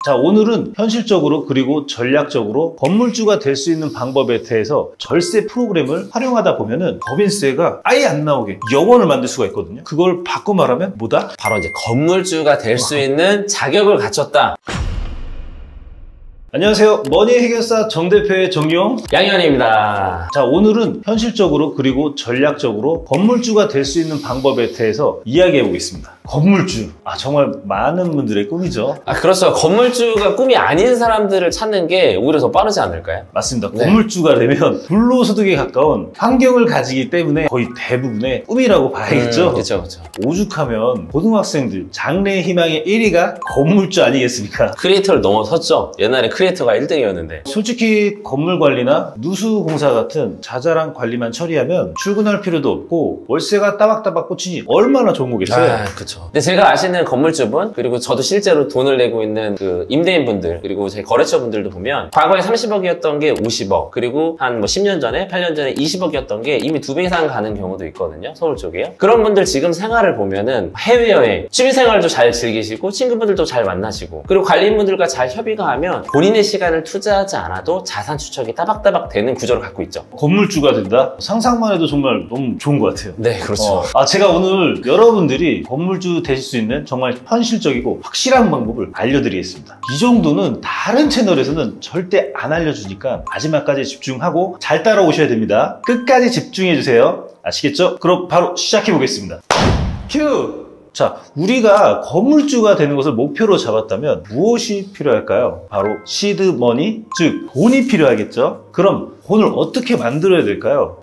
자, 오늘은 현실적으로 그리고 전략적으로 건물주가 될 수 있는 방법에 대해서 절세 프로그램을 활용하다 보면은 법인세가 아예 안 나오게 0원을 만들 수가 있거든요. 그걸 바꿔 말하면 뭐다? 바로 이제 건물주가 될 수 있는 자격을 갖췄다. 안녕하세요. 머니 해결사 정 대표의 정용 양현입니다. 자, 오늘은 현실적으로 그리고 전략적으로 건물주가 될 수 있는 방법에 대해서 이야기해 보겠습니다. 건물주. 정말 많은 분들의 꿈이죠. 그렇죠. 건물주가 꿈이 아닌 사람들을 찾는 게 오히려 더 빠르지 않을까요? 맞습니다. 네. 건물주가 되면 불로소득에 가까운 환경을 가지기 때문에 거의 대부분의 꿈이라고 봐야겠죠. 그렇죠, 그렇죠. 오죽하면 고등학생들 장래 희망의 1위가 건물주 아니겠습니까? 크리에이터를 넘어섰죠. 옛날에 크리에이터가 1등이었는데. 솔직히 건물 관리나 누수공사 같은 자잘한 관리만 처리하면 출근할 필요도 없고 월세가 따박따박 꽂히니 얼마나 좋은 거겠어요. 그렇죠. 근데 제가 아시는 건물주분, 그리고 저도 실제로 돈을 내고 있는 그 임대인분들, 그리고 제 거래처분들도 보면 과거에 30억이었던 게 50억, 그리고 한 10년 전에, 8년 전에 20억이었던 게 이미 2배 이상 가는 경우도 있거든요. 서울 쪽에요. 그런 분들 지금 생활을 보면은 해외여행, 취미생활도 잘 즐기시고 친구분들도 잘 만나시고, 그리고 관리인분들과 잘 협의가 하면 본인의 시간을 투자하지 않아도 자산 추적이 따박따박 되는 구조를 갖고 있죠. 건물주가 된다? 상상만 해도 정말 너무 좋은 것 같아요. 네, 그렇죠. 제가 오늘 여러분들이 건물주 되실 수 있는 정말 현실적이고 확실한 방법을 알려드리겠습니다. 이 정도는 다른 채널에서는 절대 안 알려주니까 마지막까지 집중하고 잘 따라오셔야 됩니다. 끝까지 집중해주세요. 아시겠죠? 그럼 바로 시작해 보겠습니다. 큐! 자, 우리가 건물주가 되는 것을 목표로 잡았다면 무엇이 필요할까요? 바로 시드머니, 즉 돈이 필요하겠죠? 그럼 돈을 어떻게 만들어야 될까요?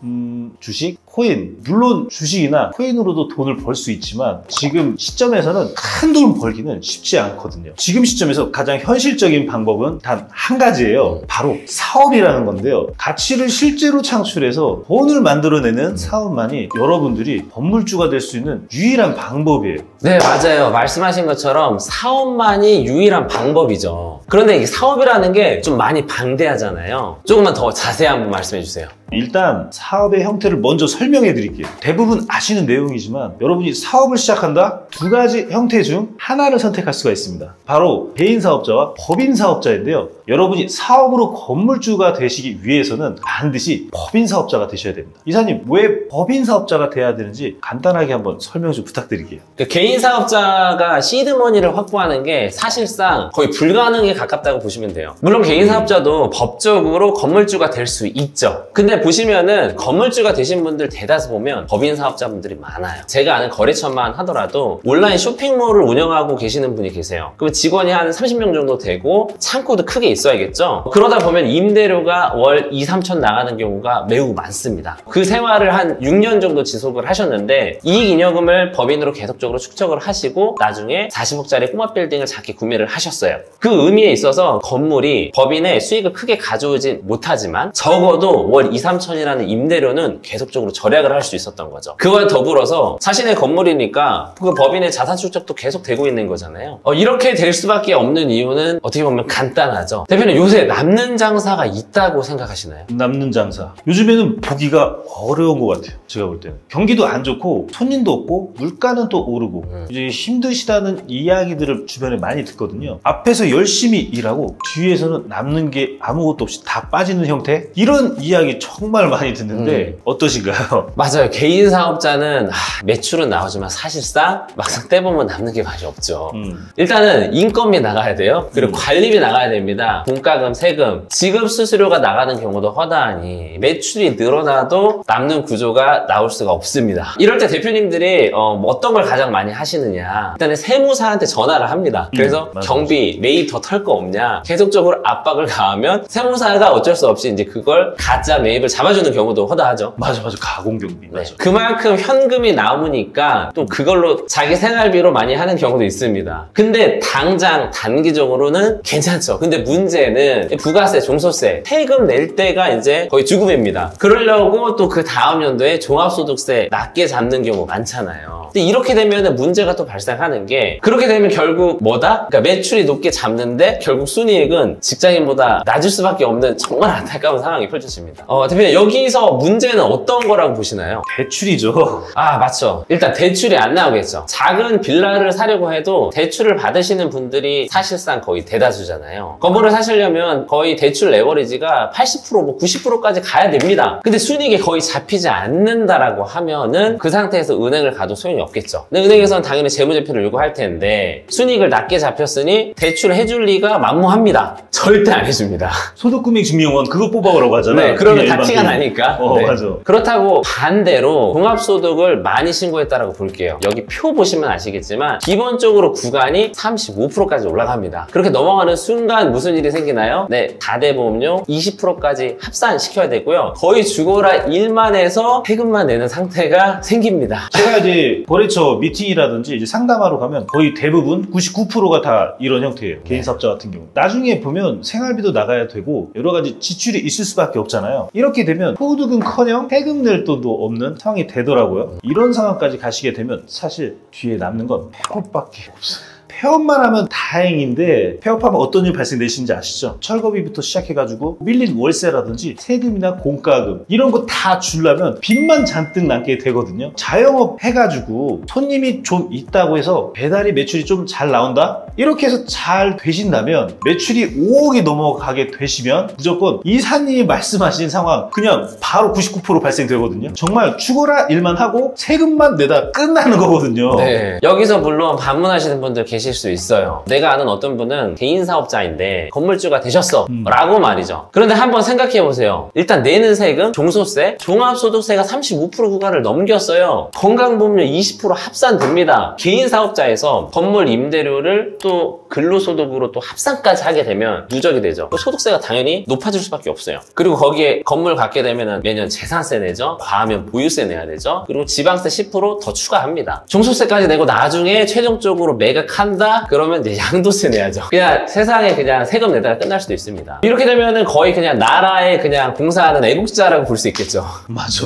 주식, 코인. 물론 주식이나 코인으로도 돈을 벌 수 있지만 지금 시점에서는 큰 돈 벌기는 쉽지 않거든요. 지금 시점에서 가장 현실적인 방법은 단 한 가지예요. 바로 사업이라는 건데요. 가치를 실제로 창출해서 돈을 만들어내는 사업만이 여러분들이 건물주가 될 수 있는 유일한 방법이에요. 네, 맞아요. 말씀하신 것처럼 사업만이 유일한 방법이죠. 그런데 이 사업이라는 게 좀 많이 방대하잖아요. 조금만 더 자세히 한번 말씀해 주세요. 일단 사업의 형태를 먼저 설명해 드릴게요. 대부분 아시는 내용이지만 여러분이 사업을 시작한다? 두 가지 형태 중 하나를 선택할 수가 있습니다. 바로 개인 사업자와 법인 사업자인데요. 여러분이 사업으로 건물주가 되시기 위해서는 반드시 법인 사업자가 되셔야 됩니다. 이사님, 왜 법인 사업자가 돼야 되는지 간단하게 한번 설명 좀 부탁드릴게요. 개인 사업자가 시드머니를 확보하는 게 사실상 거의 불가능에 가깝다고 보시면 돼요. 물론 개인 사업자도 법적으로 건물주가 될 수 있죠. 근데 보시면은 건물주가 되신 분들 대다수 보면 법인 사업자분들이 많아요. 제가 아는 거래처만 하더라도 온라인 쇼핑몰을 운영하고 계시는 분이 계세요. 그럼 직원이 한 30명 정도 되고 창고도 크게 있어야겠죠. 그러다 보면 임대료가 월 2, 3천 나가는 경우가 매우 많습니다. 그 생활을 한 6년 정도 지속을 하셨는데 이익잉여금을 법인으로 계속적으로 축적을 하시고 나중에 40억짜리 꼬마 빌딩을 작게 구매를 하셨어요. 그 의미에 있어서 건물이 법인의 수익을 크게 가져오진 못하지만 적어도 월 2, 3천이라는 임대료는 계속적으로 절약을 할 수 있었던 거죠. 그와 더불어서 자신의 건물이니까 그 법인의 자산 축적도 계속 되고 있는 거잖아요. 이렇게 될 수밖에 없는 이유는 어떻게 보면 간단하죠. 대표님, 요새 남는 장사가 있다고 생각하시나요? 남는 장사. 요즘에는 보기가 어려운 것 같아요. 제가 볼 때는. 경기도 안 좋고 손님도 없고 물가는 또 오르고 이제 힘드시다는 이야기들을 주변에 많이 듣거든요. 앞에서 열심히 일하고 뒤에서는 남는 게 아무것도 없이 다 빠지는 형태? 이런 이야기 정말 많이 듣는데 어떠신가요? 맞아요. 개인 사업자는 매출은 나오지만 사실상 막상 떼보면 남는 게 많이 없죠. 일단은 인건비 나가야 돼요. 그리고 관리비 나가야 됩니다. 공과금, 세금, 지급 수수료가 나가는 경우도 허다하니 매출이 늘어나도 남는 구조가 나올 수가 없습니다. 이럴 때 대표님들이 어떤 걸 가장 많이 하시느냐, 일단은 세무사한테 전화를 합니다. 그래서 경비, 매입 더 털 거 없냐, 계속적으로 압박을 가하면 세무사가 어쩔 수 없이 이제 그걸 가짜 매입을 잡아주는 경우도 허다하죠. 맞아. 가공경비. 네. 그만큼 현금이 남으니까 또 그걸로 자기 생활비로 많이 하는 경우도 있습니다. 근데 당장 단기적으로는 괜찮죠. 근데 문제는 부가세, 종소세, 세금 낼 때가 이제 거의 죽음입니다. 그러려고 또 그 다음 연도에 종합소득세 낮게 잡는 경우 많잖아요. 근데 이렇게 되면 문제가 또 발생하는 게 그렇게 되면 결국 뭐다? 그러니까 매출이 높게 잡는데 결국 순이익은 직장인보다 낮을 수밖에 없는 정말 안타까운 상황이 펼쳐집니다. 대표님 여기서 문제는 어떤 거라고 보시나요? 대출이죠. 아 맞죠. 일단 대출이 안 나오겠죠. 작은 빌라를 사려고 해도 대출을 받으시는 분들이 사실상 거의 대다수잖아요. 건물을 사시려면 거의 대출 레버리지가 80% 뭐 90%까지 가야 됩니다. 근데 순이익이 거의 잡히지 않는다라고 하면은 그 상태에서 은행을 가도 소용이 없겠죠. 근데 은행에서는 당연히 재무제표를 요구할 텐데 순이익을 낮게 잡혔으니 대출을 해줄 리가 만무합니다. 절대 안 해줍니다. 소득금액증명원 그거 뽑아오라고 하잖아요. 네, 그러면 다 티가 나니까. 네. 맞아. 그렇다고 반대로 종합소득을 많이 신고했다라고 볼게요. 여기 표 보시면 아시겠지만 기본적으로 구간이 35%까지 올라갑니다. 그렇게 넘어가는 순간 무슨 일이 생기나요? 네, 가대보험료 20%까지 합산시켜야 되고요. 거의 죽어라 일만 해서 세금만 내는 상태가 생깁니다. 제가 이제 거래처 미팅이라든지 이제 상담하러 가면 거의 대부분 99%가 다 이런 형태예요. 개인 사업자 같은 경우. 나중에 보면 생활비도 나가야 되고 여러 가지 지출이 있을 수밖에 없잖아요. 이렇게 되면 소득은커녕 세금 낼 돈도 없는 상황이 되더라고요. 이런 상황까지 가시게 되면 사실 뒤에 남는 건 폐업밖에 없어요. 폐업만 하면 다행인데 폐업하면 어떤 일 발생되시는지 아시죠? 철거비부터 시작해가지고 밀린 월세라든지 세금이나 공과금 이런 거 다 주려면 빚만 잔뜩 남게 되거든요. 자영업 해가지고 손님이 좀 있다고 해서 배달이 매출이 좀 잘 나온다? 이렇게 해서 잘 되신다면 매출이 5억이 넘어가게 되시면 무조건 이사님이 말씀하신 상황 그냥 바로 99% 발생되거든요. 정말 죽어라 일만 하고 세금만 내다 끝나는 거거든요. 네. 여기서 물론 반문하시는 분들 계실 수 있어요. 내가 아는 어떤 분은 개인 사업자인데 건물주가 되셨어 라고 말이죠. 그런데 한번 생각해 보세요. 일단 내는 세금, 종소세, 종합소득세가 35% 구간을 넘겼어요. 건강보험료 20% 합산됩니다. 개인 사업자에서 건물 임대료를 또 근로소득으로 또 합산까지 하게 되면 누적이 되죠. 소득세가 당연히 높아질 수밖에 없어요. 그리고 거기에 건물 갖게 되면 매년 재산세 내죠. 과하면 보유세 내야 되죠. 그리고 지방세 10% 더 추가합니다. 종소세까지 내고 나중에 최종적으로 매각한다? 그러면 이제 양도세 내야죠. 그냥 세상에 그냥 세금 내다가 끝날 수도 있습니다. 이렇게 되면은 거의 그냥 나라에 그냥 봉사하는 애국자라고 볼 수 있겠죠. 맞아.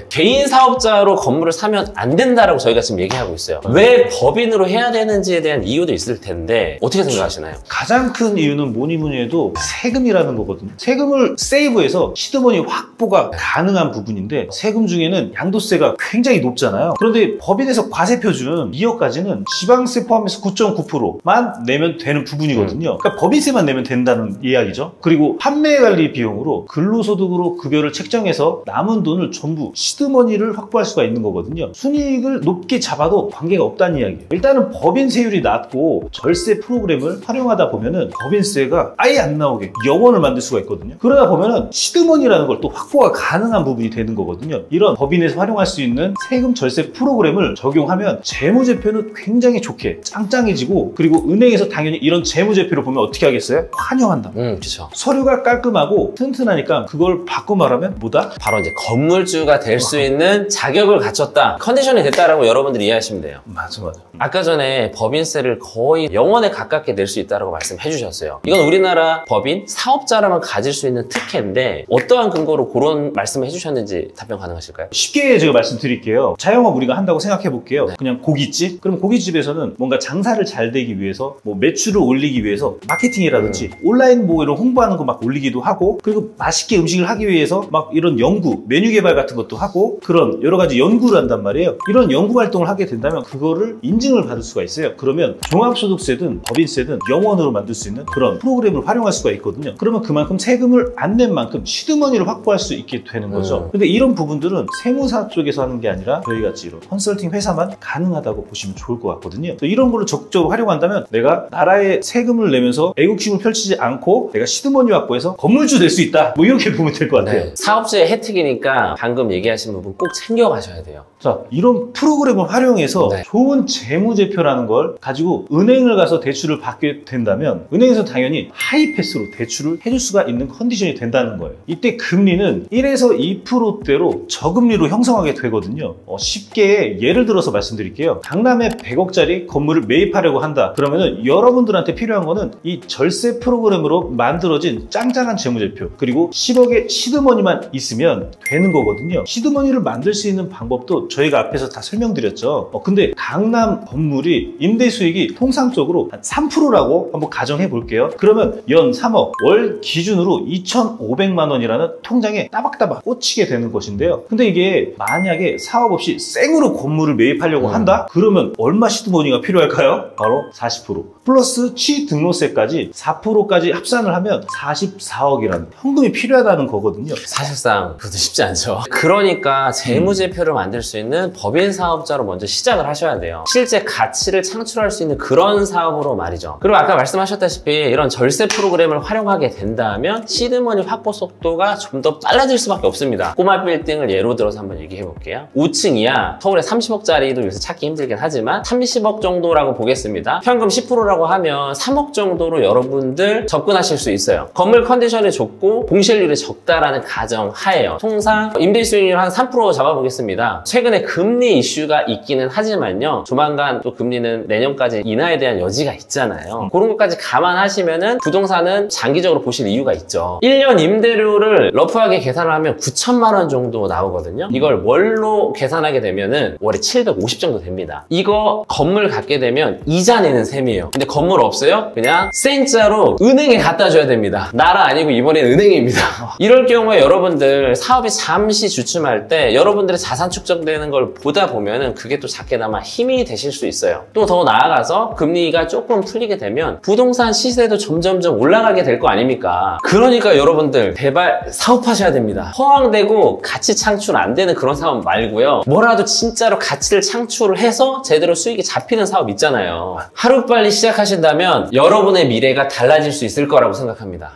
개인 사업자로 건물을 사면 안 된다라고 저희가 지금 얘기하고 있어요. 왜 법인으로 해야 되는지에 대한 이유도 있을 텐데 어떻게 생각하시나요? 가장 큰 이유는 뭐니 해도 세금이라는 거거든요. 세금을 세이브해서 시드머니 확보가 가능한 부분인데 세금 중에는 양도세가 굉장히 높잖아요. 그런데 법인에서 과세 표준 2억까지는 지방세 포함해서 9.9%만 내면 되는 부분이거든요. 그러니까 법인세만 내면 된다는 이야기죠. 그리고 판매 관리 비용으로 근로소득으로 급여를 책정해서 남은 돈을 전부 시드머니를 확보할 수가 있는 거거든요. 순이익을 높게 잡아도 관계가 없다는 이야기예요. 일단은 법인세율이 낮고 절세 프로그램을 활용하다 보면은 법인세가 아예 안 나오게 영원을 만들 수가 있거든요. 그러다 보면은 시드머니라는 걸 또 확보가 가능한 부분이 되는 거거든요. 이런 법인에서 활용할 수 있는 세금 절세 프로그램을 적용하면 재무제표는 굉장히 좋게 짱짱해지고 그리고 은행에서 당연히 이런 재무제표를 보면 어떻게 하겠어요? 환영한다. 그렇죠. 서류가 깔끔하고 튼튼하니까 그걸 바꿔 말하면 뭐다? 바로 이제 건물주가 될 수 있는 자격을 갖췄다. 컨디션이 됐다라고 여러분들이 이해하시면 돼요. 맞아. 아까 전에 법인세를 거의 영원에 가깝게 낼 수 있다고 말씀해 주셨어요. 이건 우리나라 법인, 사업자라만 가질 수 있는 특혜인데 어떠한 근거로 그런 말씀을 해주셨는지 답변 가능하실까요? 쉽게 제가 말씀드릴게요. 자영업 우리가 한다고 생각해 볼게요. 네. 그냥 고깃집? 그럼 고깃집에서는 뭔가 장사를 잘 되기 위해서 뭐 매출을 올리기 위해서 마케팅이라든지 온라인 뭐 이런 홍보하는 거 막 올리기도 하고 그리고 맛있게 음식을 하기 위해서 막 이런 연구, 메뉴 개발 같은 것도 하고 그런 여러 가지 연구를 한단 말이에요. 이런 연구 활동을 하게 된다면 그거를 인증을 받을 수가 있어요. 그러면 종합소득세든 법인세든 영원으로 만들 수 있는 그런 프로그램을 활용할 수가 있거든요. 그러면 그만큼 세금을 안 낸 만큼 시드머니를 확보할 수 있게 되는 거죠. 근데 이런 부분들은 세무사 쪽에서 하는 게 아니라 저희 같이 이런 컨설팅 회사만 가능하다고 보시면 좋을 것 같거든요. 이런 거를 적극적으로 활용한다면 내가 나라에 세금을 내면서 애국심을 펼치지 않고 내가 시드머니 확보해서 건물주 될 수 있다. 뭐 이렇게 보면 될 것 같아요. 네. 사업주의 혜택이니까 방금 얘기하신 부분 꼭 챙겨가셔야 돼요. 자, 이런 프로그램을 활용해서 네. 좋은 재무제표라는 걸 가지고 은행을 가서 대출을 받게 된다면 은행에서 당연히 하이패스로 대출을 해줄 수가 있는 컨디션이 된다는 거예요. 이때 금리는 1에서 2%대로 저금리로 형성하게 되거든요. 쉽게 예를 들어서 말씀드릴게요. 강남에 100억짜리 건물을 매입하려고 하려고 한다. 그러면은 여러분들한테 필요한 거는 이 절세 프로그램으로 만들어진 짱짱한 재무제표, 그리고 10억의 시드머니만 있으면 되는 거거든요. 시드머니를 만들 수 있는 방법도 저희가 앞에서 다 설명드렸죠. 근데 강남 건물이 임대 수익이 통상적으로 한 3%라고 한번 가정해 볼게요. 그러면 연 3억, 월 기준으로 2,500만 원이라는 통장에 따박따박 꽂히게 되는 것인데요. 근데 이게 만약에 사업 없이 생으로 건물을 매입하려고 한다? 그러면 얼마 시드머니가 필요할까요? 바로 40% 플러스 취등록세까지 4%까지 합산을 하면 44억이라는 현금이 필요하다는 거거든요. 사실상 그것도 쉽지 않죠. 그러니까 재무제표를 만들 수 있는 법인 사업자로 먼저 시작을 하셔야 돼요. 실제 가치를 창출할 수 있는 그런 사업으로 말이죠. 그리고 아까 말씀하셨다시피 이런 절세 프로그램을 활용하게 된다면 시드머니 확보 속도가 좀 더 빨라질 수밖에 없습니다. 꼬마 빌딩을 예로 들어서 한번 얘기해 볼게요. 5층 이하, 서울에 30억짜리도 요새 찾기 힘들긴 하지만 30억 정도라고 보겠습니다. 현금 10%라고 하면 3억 정도로 여러분들 접근하실 수 있어요. 건물 컨디션이 좋고 공실률이 적다라는 가정 하에요. 통상 임대 수익률 한 3% 잡아보겠습니다. 최근에 금리 이슈가 있기는 하지만요. 조만간 또 금리는 내년까지 인하에 대한 여지가 있잖아요. 그런 것까지 감안하시면은 부동산은 장기적으로 보실 이유가 있죠. 1년 임대료를 러프하게 계산을 하면 9천만 원 정도 나오거든요. 이걸 월로 계산하게 되면은 월에 750 정도 됩니다. 이거 건물 갖게 되면 이자 내는 셈이에요. 근데 건물 없어요? 그냥 생짜로 은행에 갖다 줘야 됩니다. 나라 아니고 이번엔 은행입니다. 이럴 경우에 여러분들 사업이 잠시 주춤할 때 여러분들의 자산 축적되는 걸 보다 보면은 그게 또 작게나마 힘이 되실 수 있어요. 또 더 나아가서 금리가 조금 풀리게 되면 부동산 시세도 점점점 올라가게 될 거 아닙니까? 그러니까 여러분들 제발 사업하셔야 됩니다. 허황되고 가치 창출 안 되는 그런 사업 말고요. 뭐라도 진짜로 가치를 창출을 해서 제대로 수익이 잡히는 사업 있잖아요. 하루빨리 시작하신다면 여러분의 미래가 달라질 수 있을 거라고 생각합니다.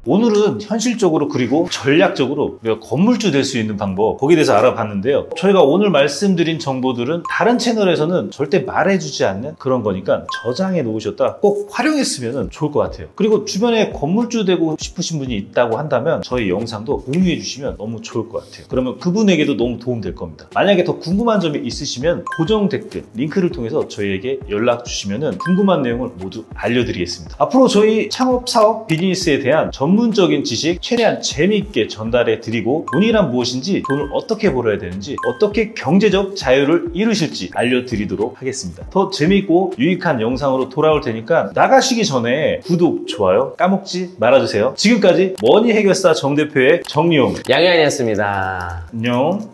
오늘은 현실적으로 그리고 전략적으로 우리가 건물주 될 수 있는 방법, 거기에 대해서 알아봤는데요. 저희가 오늘 말씀드린 정보들은 다른 채널에서는 절대 말해주지 않는 그런 거니까 저장해 놓으셨다 꼭 활용했으면 좋을 것 같아요. 그리고 주변에 건물주 되고 싶으신 분이 있다고 한다면 저희 영상도 공유해 주시면 너무 좋을 것 같아요. 그러면 그분에게도 너무 도움 될 겁니다. 만약에 더 궁금한 점이 있으시면 고정 댓글 링크를 통해서 저희에게 연락 주시면 궁금한 내용을 모두 알려드리겠습니다. 앞으로 저희 창업, 사업, 비즈니스에 대한 전문적인 지식 최대한 재미있게 전달해 드리고, 돈이란 무엇인지, 돈을 어떻게 벌어야 되는지, 어떻게 경제적 자유를 이루실지 알려드리도록 하겠습니다. 더 재미있고 유익한 영상으로 돌아올 테니까 나가시기 전에 구독, 좋아요 까먹지 말아주세요. 지금까지 머니 해결사 정 대표의 정리용 양현이었습니다. 안녕.